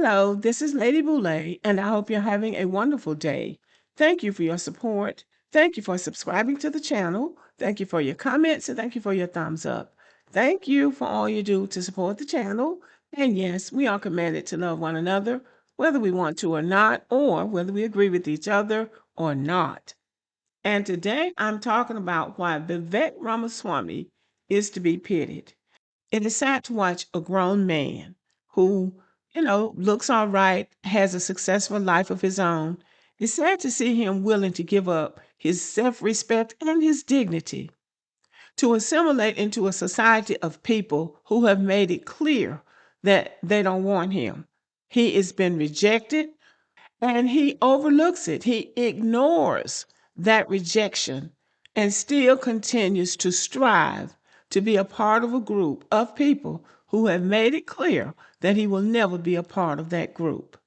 Hello, this is Lady Boulay, and I hope you're having a wonderful day. Thank you for your support. Thank you for subscribing to the channel. Thank you for your comments, and thank you for your thumbs up. Thank you for all you do to support the channel. And yes, we are commanded to love one another, whether we want to or not, or whether we agree with each other or not. And today I'm talking about why Vivek Ramaswamy is to be pitied. It is sad to watch a grown man who, looks all right, has a successful life of his own. It's sad to see him willing to give up his self-respect and his dignity to assimilate into a society of people who have made it clear that they don't want him. He has been rejected and he overlooks it. He ignores that rejection and still continues to strive to be a part of a group of people who have made it clear that he will never be a part of that group.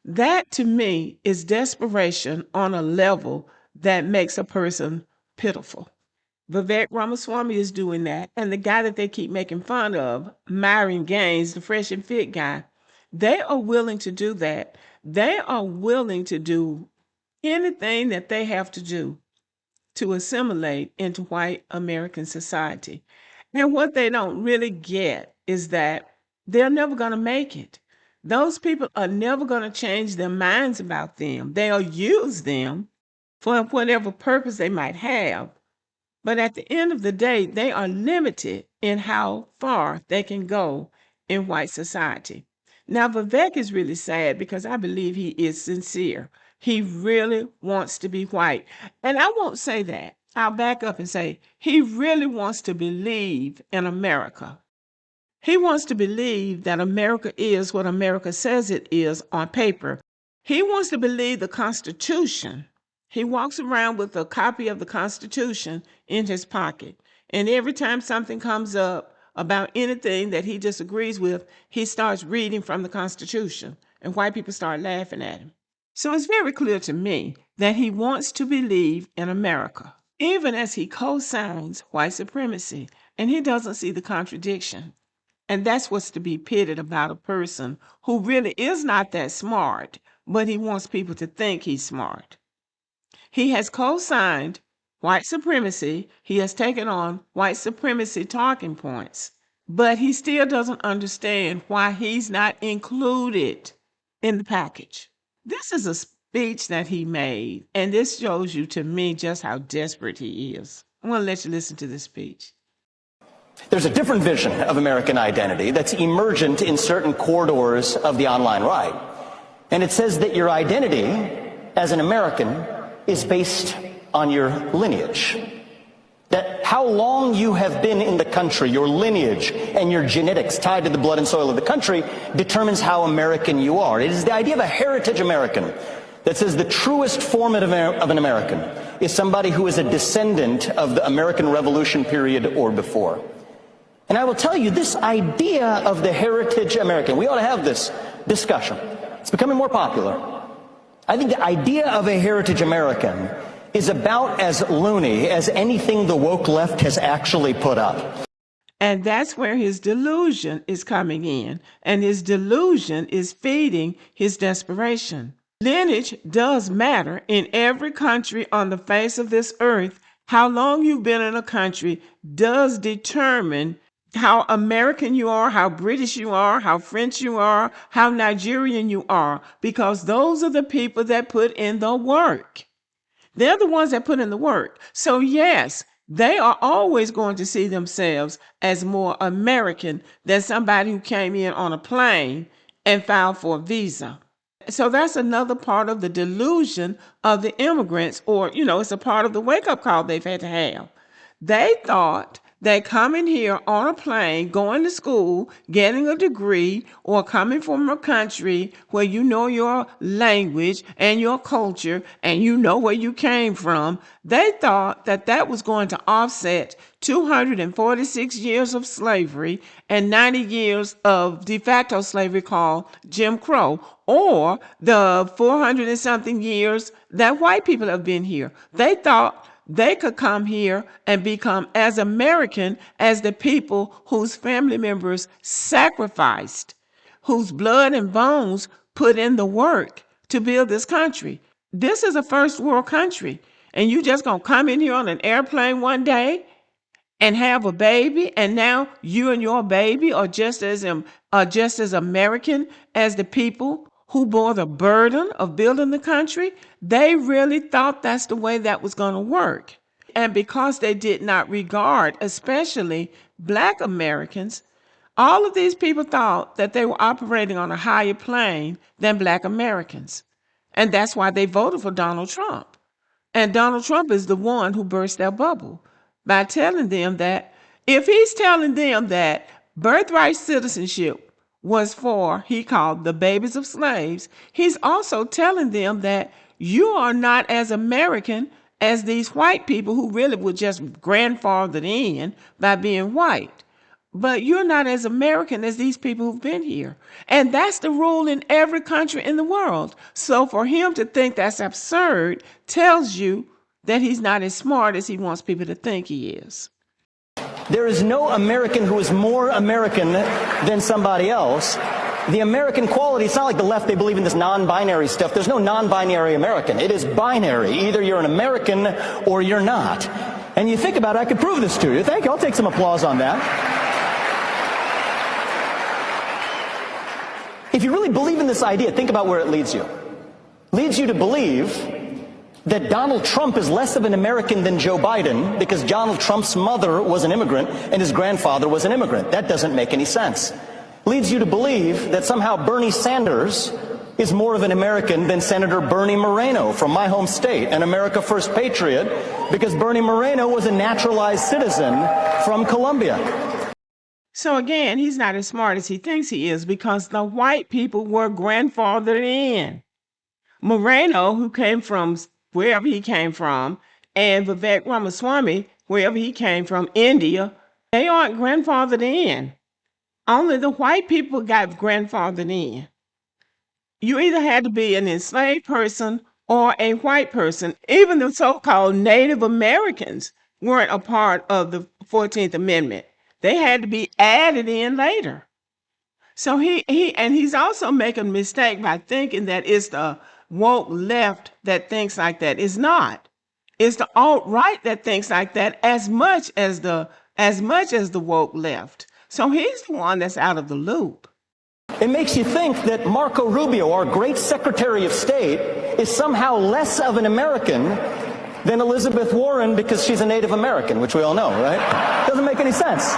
That, to me, is desperation on a level that makes a person pitiful. Vivek Ramaswamy is doing that, and the guy that they keep making fun of, Myron Gaines, the fresh and fit guy, they are willing to do that. They are willing to do anything that they have to do to assimilate into white American society. And what they don't really get is that they're never going to make it. Those people are never going to change their minds about them. They'll use them for whatever purpose they might have. But at the end of the day, they are limited in how far they can go in white society. Now, Vivek is really sad because I believe he is sincere. He really wants to be white. And I won't say that. I'll back up and say he really wants to believe in America. He wants to believe that America is what America says it is on paper. He wants to believe the Constitution. He walks around with a copy of the Constitution in his pocket. And every time something comes up about anything that he disagrees with, he starts reading from the Constitution. And white people start laughing at him. So it's very clear to me that he wants to believe in America, even as he co-signs white supremacy, and he doesn't see the contradiction. And that's what's to be pitied about a person who really is not that smart, but he wants people to think he's smart. He has co-signed white supremacy. He has taken on white supremacy talking points, but he still doesn't understand why he's not included in the package. This is a speech that he made, and this shows you to me just how desperate he is. I'm going to let you listen to this speech. There's a different vision of American identity that's emergent in certain corridors of the online right. And it says that your identity as an American is based on your lineage. That how long you have been in the country, your lineage and your genetics tied to the blood and soil of the country determines how American you are. It is the idea of a heritage American that says the truest form of an American is somebody who is a descendant of the American Revolution period or before. And I will tell you, this idea of the heritage American, we ought to have this discussion. It's becoming more popular. I think the idea of a heritage American is about as loony as anything the woke left has actually put up. And that's where his delusion is coming in. And his delusion is feeding his desperation. Lineage does matter in every country on the face of this earth. How long you've been in a country does determine how American you are, how British you are, how French you are, how Nigerian you are, because those are the people that put in the work. They're the ones that put in the work. So yes, They are always going to see themselves as more American than somebody who came in on a plane and filed for a visa. So that's another part of the delusion of the immigrants, or, it's a part of the wake up call they've had to have. They thought that coming here on a plane, going to school, getting a degree, or coming from a country where you know your language and your culture and you know where you came from, they thought that that was going to offset 246 years of slavery and 90 years of de facto slavery called Jim Crow, or the 400 and something years that white people have been here. They thought they could come here and become as American as the people whose family members sacrificed, whose blood and bones put in the work to build this country. This is a first world country, and you just gonna come in here on an airplane one day and have a baby, and now you and your baby are just as American as the people who bore the burden of building the country. They really thought that's the way that was going to work. And because they did not regard, especially Black Americans, all of these people thought that they were operating on a higher plane than Black Americans. And that's why they voted for Donald Trump. And Donald Trump is the one who burst their bubble by telling them that, if he's telling them that birthright citizenship was for, he called, the babies of slaves, he's also telling them that you are not as American as these white people who really were just grandfathered in by being white. But you're not as American as these people who've been here. And that's the rule in every country in the world. So for him to think that's absurd tells you that he's not as smart as he wants people to think he is. There is no American who is more American than somebody else. The American quality, it's not like the left, they believe in this non-binary stuff. There's no non-binary American. It is binary. Either you're an American or you're not. And you think about it, I could prove this to you. Thank you. I'll take some applause on that. If you really believe in this idea, think about where it leads you. Leads you to believe that Donald Trump is less of an American than Joe Biden because Donald Trump's mother was an immigrant and his grandfather was an immigrant. That doesn't make any sense. Leads you to believe that somehow Bernie Sanders is more of an American than Senator Bernie Moreno from my home state, an America First patriot, because Bernie Moreno was a naturalized citizen from Colombia. So again, he's not as smart as he thinks he is because the white people were grandfathered in. Moreno, who came from wherever he came from, and Vivek Ramaswamy, wherever he came from, India, they aren't grandfathered in. Only the white people got grandfathered in. You either had to be an enslaved person or a white person. Even the so-called Native Americans weren't a part of the 14th Amendment. They had to be added in later. So he's also making a mistake by thinking that it's the woke left that thinks like that. It's not. It's the alt-right that thinks like that as much as the woke left. So he's the one that's out of the loop. It makes you think that Marco Rubio, our great Secretary of State, is somehow less of an American than Elizabeth Warren because she's a Native American, which we all know, right? Doesn't make any sense.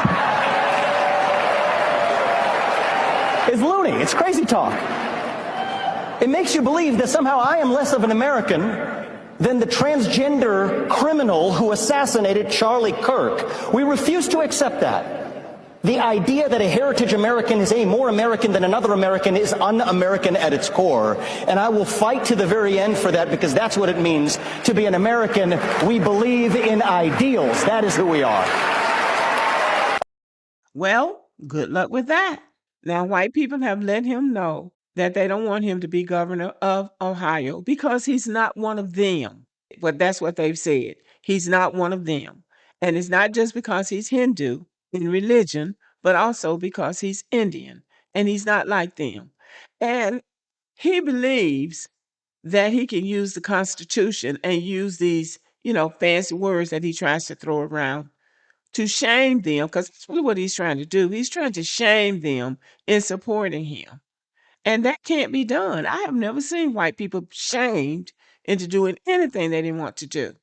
It's loony. It's crazy talk. It makes you believe that somehow I am less of an American than the transgender criminal who assassinated Charlie Kirk. We refuse to accept that. The idea that a heritage American is any more American than another American is un-American at its core. And I will fight to the very end for that because that's what it means to be an American. We believe in ideals. That is who we are. Well, good luck with that. Now, white people have let him know that they don't want him to be governor of Ohio because he's not one of them. But that's what they've said. He's not one of them. And it's not just because he's Hindu in religion, but also because he's Indian and he's not like them. And he believes that he can use the Constitution and use these, fancy words that he tries to throw around to shame them, because that's really what he's trying to do. He's trying to shame them in supporting him. And that can't be done. I have never seen white people shamed into doing anything they didn't want to do.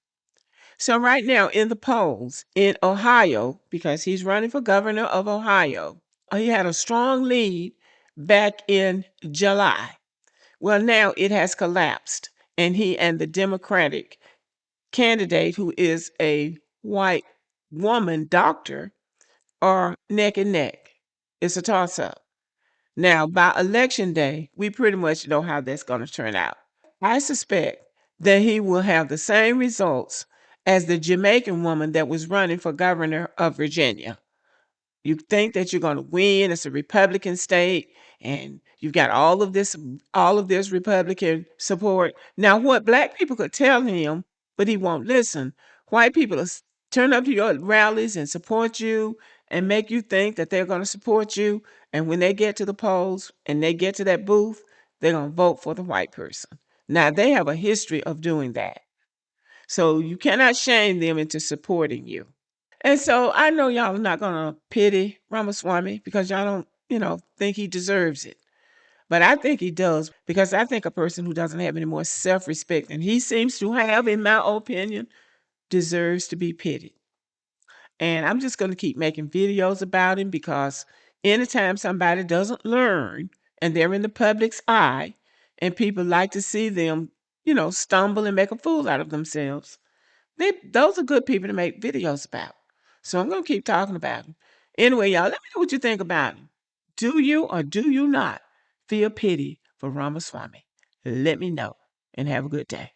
So right now in the polls in Ohio, because he's running for governor of Ohio, he had a strong lead back in July. Well, now it has collapsed, and he and the Democratic candidate, who is a white woman doctor, are neck and neck. It's a toss up. Now, by election day, we pretty much know how that's going to turn out. I suspect that he will have the same results as the Jamaican woman that was running for governor of Virginia. You think that you're going to win. It's a Republican state, and you've got all of this Republican support. Now, what black people could tell him, but he won't listen. White people will turn up to your rallies and support you and make you think that they're going to support you. And when they get to the polls and they get to that booth, they're going to vote for the white person. Now, they have a history of doing that. So you cannot shame them into supporting you. And so I know y'all are not going to pity Ramaswamy because y'all don't, think he deserves it. But I think he does, because I think a person who doesn't have any more self respect than he seems to have, in my opinion, deserves to be pitied. And I'm just going to keep making videos about him, because anytime somebody doesn't learn and they're in the public's eye and people like to see them, stumble and make a fool out of themselves, those are good people to make videos about. So I'm going to keep talking about them. Anyway, y'all, let me know what you think about him. Do you or do you not feel pity for Ramaswamy? Let me know, and have a good day.